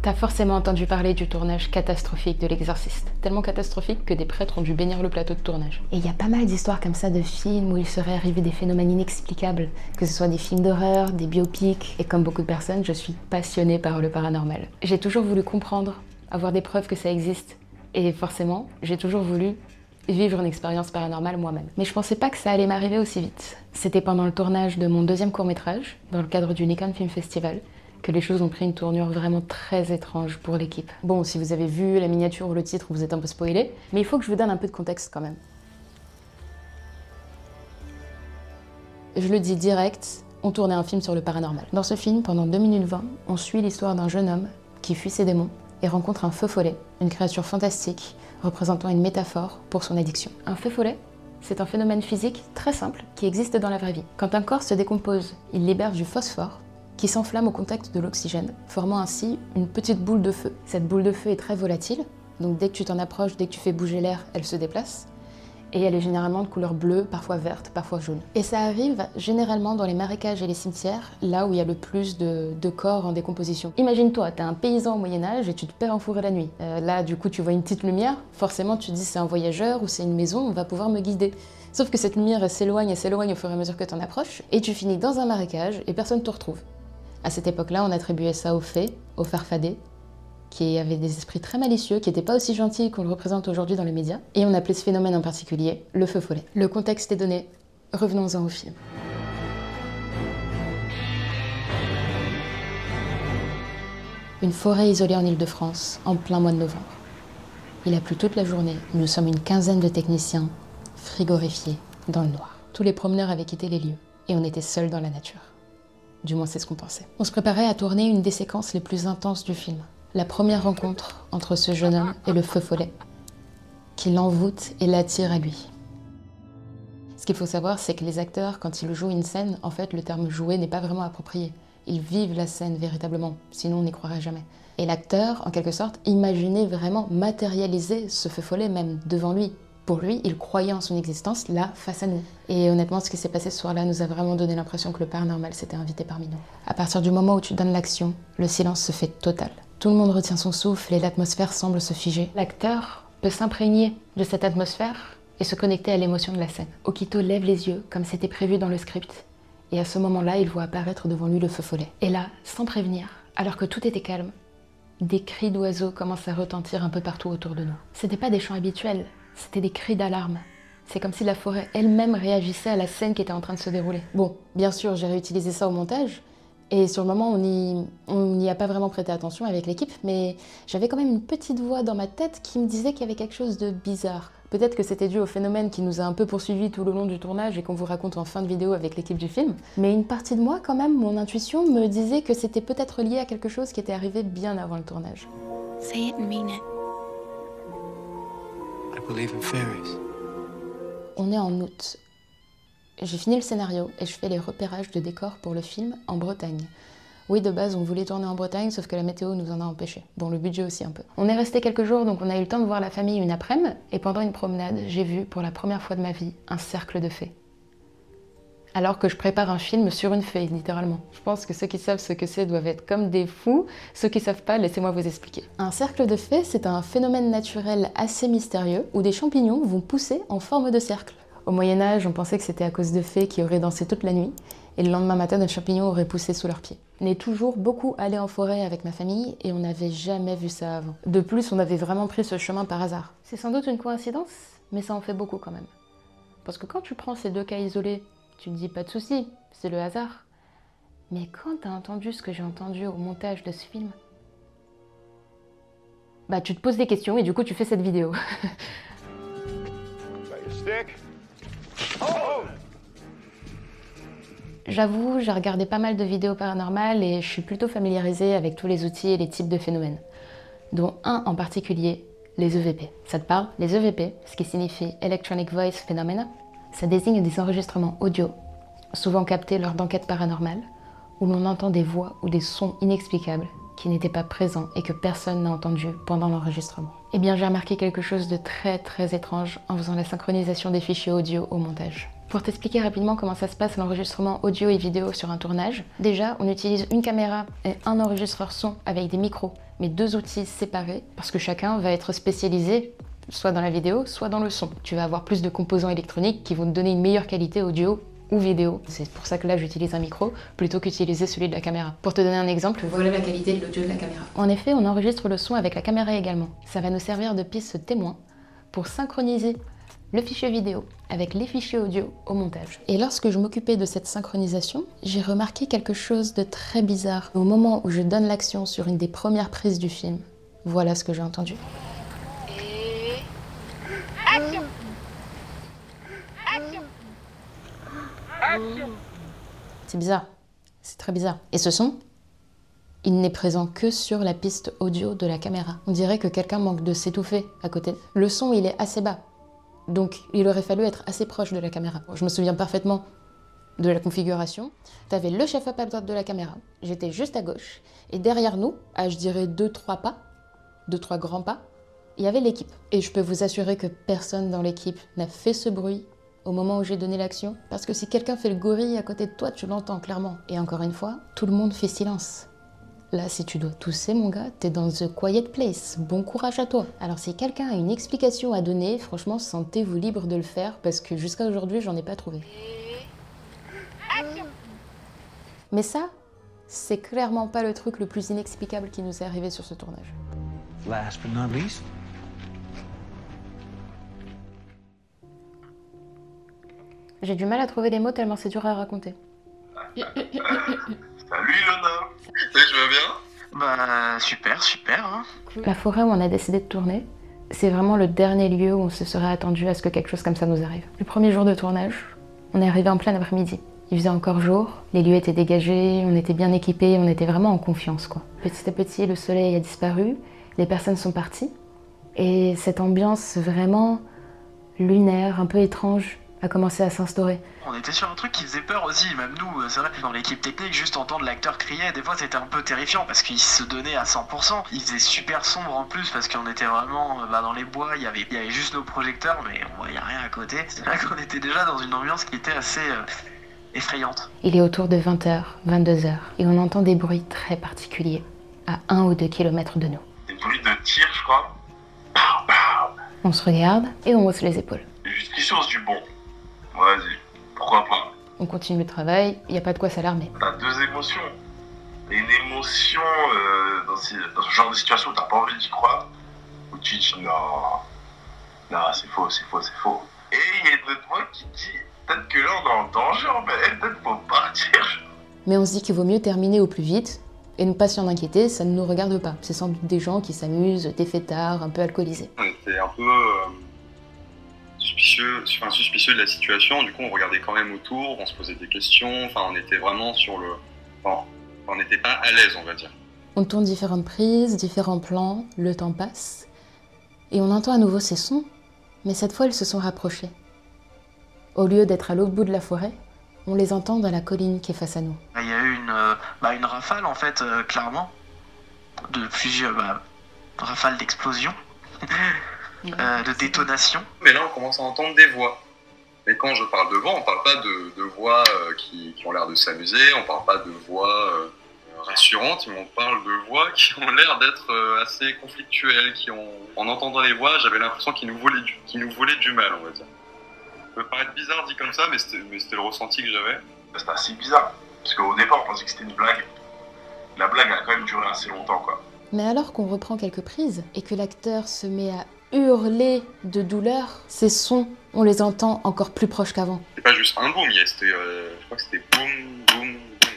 T'as forcément entendu parler du tournage catastrophique de L'Exorciste. Tellement catastrophique que des prêtres ont dû bénir le plateau de tournage. Et il y a pas mal d'histoires comme ça de films où il serait arrivé des phénomènes inexplicables, que ce soit des films d'horreur, des biopics, et comme beaucoup de personnes, je suis passionnée par le paranormal. J'ai toujours voulu comprendre, avoir des preuves que ça existe, et forcément, j'ai toujours voulu vivre une expérience paranormale moi-même. Mais je pensais pas que ça allait m'arriver aussi vite. C'était pendant le tournage de mon deuxième court-métrage, dans le cadre du Nikon Film Festival, que les choses ont pris une tournure vraiment très étrange pour l'équipe. Bon, si vous avez vu la miniature ou le titre, vous êtes un peu spoilé, mais il faut que je vous donne un peu de contexte quand même. Je le dis direct, on tournait un film sur le paranormal. Dans ce film, pendant 2 minutes 20, on suit l'histoire d'un jeune homme qui fuit ses démons et rencontre un feu follet, une créature fantastique représentant une métaphore pour son addiction. Un feu follet, c'est un phénomène physique très simple qui existe dans la vraie vie. Quand un corps se décompose, il libère du phosphore qui s'enflamme au contact de l'oxygène, formant ainsi une petite boule de feu. Cette boule de feu est très volatile, donc dès que tu t'en approches, dès que tu fais bouger l'air, elle se déplace. Et elle est généralement de couleur bleue, parfois verte, parfois jaune. Et ça arrive généralement dans les marécages et les cimetières, là où il y a le plus de corps en décomposition. Imagine-toi, t'es un paysan au Moyen-Âge et tu te perds en forêt la nuit. Là, du coup, tu vois une petite lumière, forcément tu te dis c'est un voyageur ou c'est une maison, on va pouvoir me guider. Sauf que cette lumière, elle s'éloigne au fur et à mesure que t'en approches, et tu finis dans un marécage et personne te retrouve. À cette époque-là, on attribuait ça aux fées, aux farfadets, qui avaient des esprits très malicieux, qui n'étaient pas aussi gentils qu'on le représente aujourd'hui dans les médias, et on appelait ce phénomène en particulier le feu follet. Le contexte est donné, revenons-en au film. Une forêt isolée en Île-de-France, en plein mois de novembre. Il a plu toute la journée, nous sommes une quinzaine de techniciens, frigorifiés, dans le noir. Tous les promeneurs avaient quitté les lieux, et on était seuls dans la nature. Du moins, c'est ce qu'on pensait. On se préparait à tourner une des séquences les plus intenses du film. La première rencontre entre ce jeune homme et le feu follet, qui l'envoûte et l'attire à lui. Ce qu'il faut savoir, c'est que les acteurs, quand ils jouent une scène, en fait, le terme « jouer » n'est pas vraiment approprié. Ils vivent la scène véritablement, sinon on n'y croirait jamais. Et l'acteur, en quelque sorte, imaginait vraiment matérialiser ce feu follet même devant lui. Pour lui, il croyait en son existence, là, face à nous. Et honnêtement, ce qui s'est passé ce soir-là nous a vraiment donné l'impression que le paranormal s'était invité parmi nous. À partir du moment où tu donnes l'action, le silence se fait total. Tout le monde retient son souffle et l'atmosphère semble se figer. L'acteur peut s'imprégner de cette atmosphère et se connecter à l'émotion de la scène. Okito lève les yeux, comme c'était prévu dans le script. Et à ce moment-là, il voit apparaître devant lui le feu follet. Et là, sans prévenir, alors que tout était calme, des cris d'oiseaux commencent à retentir un peu partout autour de nous. C'était pas des chants habituels. C'était des cris d'alarme. C'est comme si la forêt elle-même réagissait à la scène qui était en train de se dérouler. Bon, bien sûr, j'ai réutilisé ça au montage, et sur le moment, on n'y a pas vraiment prêté attention avec l'équipe, mais j'avais quand même une petite voix dans ma tête qui me disait qu'il y avait quelque chose de bizarre. Peut-être que c'était dû au phénomène qui nous a un peu poursuivis tout le long du tournage et qu'on vous raconte en fin de vidéo avec l'équipe du film, mais une partie de moi, quand même, mon intuition me disait que c'était peut-être lié à quelque chose qui était arrivé bien avant le tournage. Say it and mean it. On est en août. J'ai fini le scénario et je fais les repérages de décors pour le film en Bretagne. Oui, de base, on voulait tourner en Bretagne, sauf que la météo nous en a empêchés. Bon, le budget aussi un peu. On est resté quelques jours, donc on a eu le temps de voir la famille une après-midi, et pendant une promenade, j'ai vu, pour la première fois de ma vie, un cercle de fées. Alors que je prépare un film sur une fée, littéralement. Je pense que ceux qui savent ce que c'est doivent être comme des fous. Ceux qui savent pas, laissez-moi vous expliquer. Un cercle de fées, c'est un phénomène naturel assez mystérieux où des champignons vont pousser en forme de cercle. Au Moyen-Âge, on pensait que c'était à cause de fées qui auraient dansé toute la nuit, et le lendemain matin, notre champignon aurait poussé sous leurs pieds. On est toujours beaucoup allé en forêt avec ma famille, et on n'avait jamais vu ça avant. De plus, on avait vraiment pris ce chemin par hasard. C'est sans doute une coïncidence, mais ça en fait beaucoup quand même. Parce que quand tu prends ces deux cas isolés, tu te dis pas de soucis, c'est le hasard. Mais quand t'as entendu ce que j'ai entendu au montage de ce film, bah tu te poses des questions et du coup tu fais cette vidéo. J'avoue, j'ai regardé pas mal de vidéos paranormales et je suis plutôt familiarisée avec tous les outils et les types de phénomènes, dont un en particulier, les EVP. Ça te parle? Les EVP, ce qui signifie Electronic Voice Phenomena, ça désigne des enregistrements audio, souvent captés lors d'enquêtes paranormales, où l'on entend des voix ou des sons inexplicables qui n'étaient pas présents et que personne n'a entendu pendant l'enregistrement. Eh bien, j'ai remarqué quelque chose de très étrange en faisant la synchronisation des fichiers audio au montage. Pour t'expliquer rapidement comment ça se passe l'enregistrement audio et vidéo sur un tournage, déjà on utilise une caméra et un enregistreur son avec des micros, mais 2 outils séparés parce que chacun va être spécialisé soit dans la vidéo, soit dans le son. Tu vas avoir plus de composants électroniques qui vont te donner une meilleure qualité audio ou vidéo. C'est pour ça que là j'utilise un micro plutôt qu'utiliser celui de la caméra. Pour te donner un exemple, voilà la qualité de l'audio de la caméra. En effet, on enregistre le son avec la caméra également. Ça va nous servir de piste témoin pour synchroniser le fichier vidéo avec les fichiers audio au montage. Et lorsque je m'occupais de cette synchronisation, j'ai remarqué quelque chose de très bizarre. Au moment où je donne l'action sur une des premières prises du film, voilà ce que j'ai entendu. Et... Action. Action. Action. C'est bizarre, c'est très bizarre. Et ce son, il n'est présent que sur la piste audio de la caméra. On dirait que quelqu'un manque de s'étouffer à côté. Le son, il est assez bas. Donc, il aurait fallu être assez proche de la caméra. Je me souviens parfaitement de la configuration. Tu avais le chef-op à droite de la caméra, j'étais juste à gauche, et derrière nous, à je dirais 2-3 pas, 2-3 grands pas, il y avait l'équipe. Et je peux vous assurer que personne dans l'équipe n'a fait ce bruit au moment où j'ai donné l'action, parce que si quelqu'un fait le gorille à côté de toi, tu l'entends clairement. Et encore une fois, tout le monde fait silence. Là, si tu dois tousser, mon gars, t'es dans the quiet place. Bon courage à toi. Alors, si quelqu'un a une explication à donner, franchement, sentez-vous libre de le faire, parce que jusqu'à aujourd'hui, j'en ai pas trouvé. Mais ça, c'est clairement pas le truc le plus inexplicable qui nous est arrivé sur ce tournage. Last but not least. J'ai du mal à trouver des mots tellement c'est dur à raconter. Salut Ilona. Tu vas bien? Bah super, super. Hein. La forêt où on a décidé de tourner, c'est vraiment le dernier lieu où on se serait attendu à ce que quelque chose comme ça nous arrive. Le premier jour de tournage, on est arrivé en plein après-midi. Il faisait encore jour, les lieux étaient dégagés, on était bien équipés, on était vraiment en confiance, quoi. Petit à petit, le soleil a disparu, les personnes sont parties, et cette ambiance vraiment lunaire, un peu étrange, a commencé à s'instaurer. On était sur un truc qui faisait peur aussi, même nous, c'est vrai, dans l'équipe technique, juste entendre l'acteur crier, des fois c'était un peu terrifiant parce qu'il se donnait à 100%. Il faisait super sombre en plus parce qu'on était vraiment dans les bois, il y avait juste nos projecteurs, mais on voyait rien à côté. C'est vrai qu'on était déjà dans une ambiance qui était assez effrayante. Il est autour de 20h, 22h, et on entend des bruits très particuliers, à 1 ou 2 kilomètres de nous. Des bruits de tir, je crois. On se regarde et on hausse les épaules. Jusqu'ici, on se dit bon, vas-y, pourquoi pas. On continue le travail, il n'y a pas de quoi s'alarmer. T'as 2 émotions. Une émotion dans ce genre de situation où t'as pas envie d'y croire, où tu dis non, c'est faux, c'est faux, c'est faux. Et il y a une autre voix qui dit peut-être que là on est en danger, mais peut-être faut partir. Mais on se dit qu'il vaut mieux terminer au plus vite et ne pas s'en inquiéter, ça ne nous regarde pas. C'est sans doute des gens qui s'amusent, des fêtards, un peu alcoolisés. On était un peu suspicieux de la situation, du coup on regardait quand même autour, on se posait des questions, enfin on était vraiment sur le... Enfin, on n'était pas à l'aise, on va dire. On tourne différentes prises, différents plans, le temps passe, et on entend à nouveau ces sons, mais cette fois ils se sont rapprochés. Au lieu d'être à l'autre bout de la forêt, on les entend dans la colline qui est face à nous. Il y a eu une rafale en fait, clairement, depuis rafale d'explosion, de détonation. Mais là on commence à entendre des voix. Mais quand je parle de voix, on parle pas de voix qui ont l'air de s'amuser, on parle pas de voix rassurantes, mais on parle de voix qui ont l'air d'être assez conflictuelles, en entendant les voix, j'avais l'impression qu'ils nous volaient du mal, on va dire. Ça peut paraître bizarre dit comme ça, mais c'était le ressenti que j'avais. C'était assez bizarre, parce qu'au départ on pensait que c'était une blague. La blague a quand même duré assez longtemps, quoi. Mais alors qu'on reprend quelques prises et que l'acteur se met à hurler de douleur, ces sons, on les entend encore plus proches qu'avant. C'était pas juste un boom, je crois que c'était boum, boum, boum.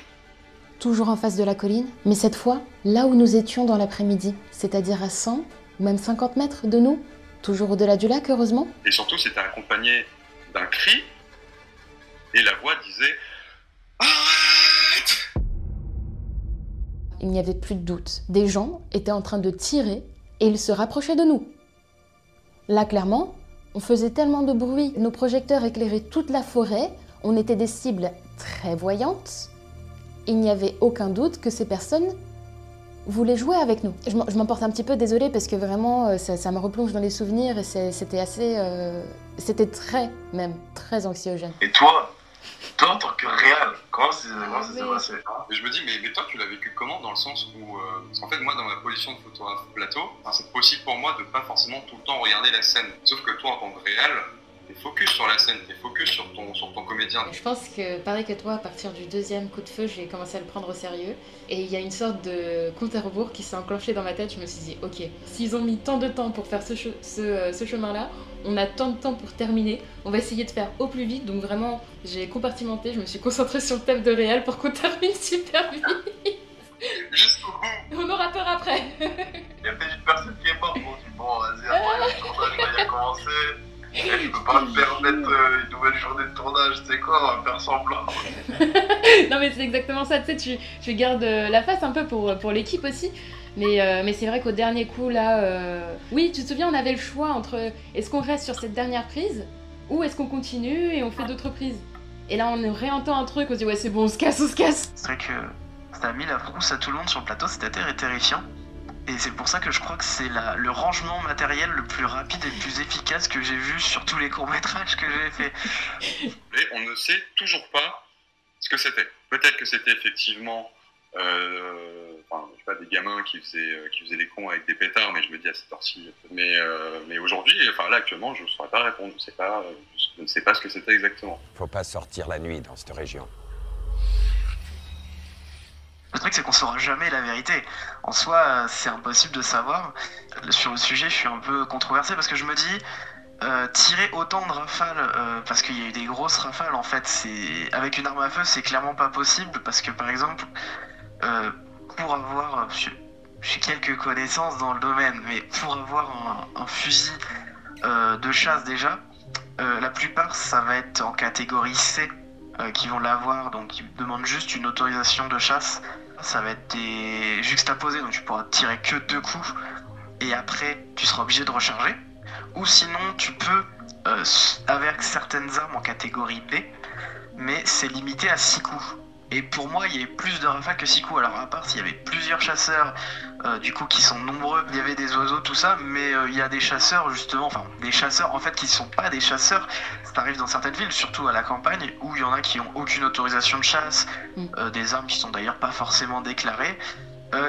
Toujours en face de la colline, mais cette fois, là où nous étions dans l'après-midi, c'est-à-dire à 100 ou même 50 mètres de nous, toujours au-delà du lac, heureusement. Et surtout, c'était accompagné d'un cri, et la voix disait « Arrête !» Il n'y avait plus de doute. Des gens étaient en train de tirer et ils se rapprochaient de nous. Là, clairement, on faisait tellement de bruit, nos projecteurs éclairaient toute la forêt, on était des cibles très voyantes. Il n'y avait aucun doute que ces personnes voulait jouer avec nous. Je m'emporte un petit peu, désolée, parce que vraiment, ça me replonge dans les souvenirs et c'était assez... c'était même très anxiogène. Et toi, en tant que réal, comment ça s'est passé? Et je me dis, mais toi, tu l'as vécu comment, dans le sens où... parce qu'en fait, moi, dans ma position de photographe plateau, c'est possible pour moi de pas forcément tout le temps regarder la scène. Sauf que toi, en tant que réal, t'es focus sur la scène, t'es focus sur ton comédien. Je pense que, pareil que toi, à partir du deuxième coup de feu, j'ai commencé à le prendre au sérieux. Et il y a une sorte de compte à rebours qui s'est enclenché dans ma tête. Je me suis dit, ok, s'ils ont mis tant de temps pour faire ce chemin-là, on a tant de temps pour terminer. On va essayer de faire au plus vite. Donc vraiment, j'ai compartimenté, je me suis concentrée sur le thème de réal pour qu'on termine super vite. Jusqu'au bout. On aura peur après. Il y a peut-être une personne qui est morte, bon, vas-y, après, le tournage va y commencer. Je peux pas me permettre une nouvelle journée de tournage, tu sais quoi, on va faire semblant. Non mais c'est exactement ça, tu sais, tu gardes la face un peu pour l'équipe aussi. Mais c'est vrai qu'au dernier coup là, oui, tu te souviens, on avait le choix entre est-ce qu'on reste sur cette dernière prise ou est-ce qu'on continue et on fait d'autres prises. Et là on réentend un truc, on se dit ouais c'est bon, on se casse. C'est vrai que ça a mis la frousse à tout le monde sur le plateau, c'était terrifiant. Et c'est pour ça que je crois que c'est le rangement matériel le plus rapide et le plus efficace que j'ai vu sur tous les courts-métrages que j'ai fait. Et on ne sait toujours pas ce que c'était. Peut-être que c'était effectivement je sais pas, des gamins qui faisaient les cons avec des pétards, mais je me dis à cette heure-ci. Mais aujourd'hui, là actuellement, je ne saurais pas répondre. Je ne sais pas ce que c'était exactement. Faut pas sortir la nuit dans cette région. Le truc, c'est qu'on saura jamais la vérité. En soi, c'est impossible de savoir. Sur le sujet, je suis un peu controversé parce que je me dis, tirer autant de rafales, parce qu'il y a eu des grosses rafales, en fait, avec une arme à feu, c'est clairement pas possible parce que, par exemple, pour avoir... J'ai quelques connaissances dans le domaine, mais pour avoir un fusil de chasse déjà, la plupart, ça va être en catégorie C qui vont l'avoir, donc ils demandent juste une autorisation de chasse. Ça va être des juxtaposés, donc tu pourras tirer que 2 coups et après tu seras obligé de recharger. Ou sinon tu peux, avec certaines armes en catégorie B, mais c'est limité à 6 coups. Et pour moi, il y avait plus de rafales que 6 coups. Alors à part s'il y avait plusieurs chasseurs, du coup qui sont nombreux, il y avait des oiseaux, tout ça, mais il y a des chasseurs justement, des chasseurs en fait qui sont pas des chasseurs. Ça arrive dans certaines villes, surtout à la campagne, où il y en a qui ont aucune autorisation de chasse, des armes qui sont d'ailleurs pas forcément déclarées,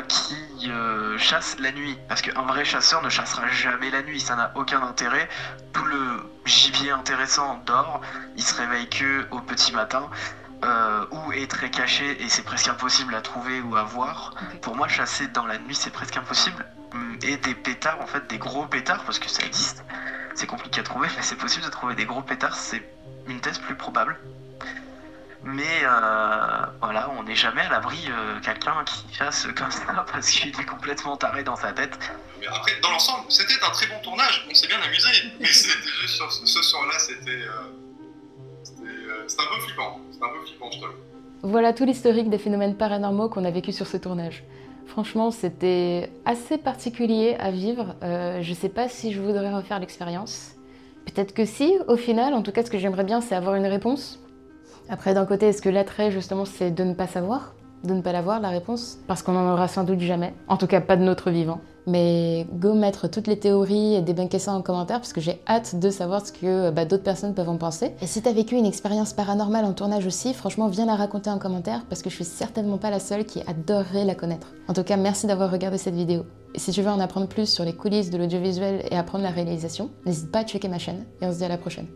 qui chassent la nuit. Parce qu'un vrai chasseur ne chassera jamais la nuit, ça n'a aucun intérêt. Tout le gibier intéressant dort, il se réveille que au petit matin. Ou est très caché et c'est presque impossible à trouver ou à voir. Okay. Pour moi, chasser dans la nuit, c'est presque impossible. Et des pétards, en fait, des gros pétards, parce que ça existe, c'est compliqué à trouver, mais c'est possible de trouver des gros pétards, c'est une thèse plus probable. Mais voilà, on n'est jamais à l'abri quelqu'un qui chasse comme ça parce qu'il est complètement taré dans sa tête. Mais après, dans l'ensemble, c'était un très bon tournage, on s'est bien amusé. Mais c'était juste sur ce soir-là, c'était un peu flippant. C'était un peu flippant, je t'avoue. Voilà tout l'historique des phénomènes paranormaux qu'on a vécu sur ce tournage. Franchement, c'était assez particulier à vivre. Je sais pas si je voudrais refaire l'expérience. Peut-être que si, au final. En tout cas, ce que j'aimerais bien, c'est avoir une réponse. Après, d'un côté, est-ce que l'attrait, justement, c'est de ne pas savoir, de ne pas l'avoir, la réponse? Parce qu'on n'en aura sans doute jamais. En tout cas, pas de notre vivant. Mais go mettre toutes les théories et débunker ça en commentaire parce que j'ai hâte de savoir ce que d'autres personnes peuvent en penser. Et si t'as vécu une expérience paranormale en tournage aussi, franchement, viens la raconter en commentaire parce que je suis certainement pas la seule qui adorerait la connaître. En tout cas, merci d'avoir regardé cette vidéo. Et si tu veux en apprendre plus sur les coulisses de l'audiovisuel et apprendre la réalisation, n'hésite pas à checker ma chaîne et on se dit à la prochaine.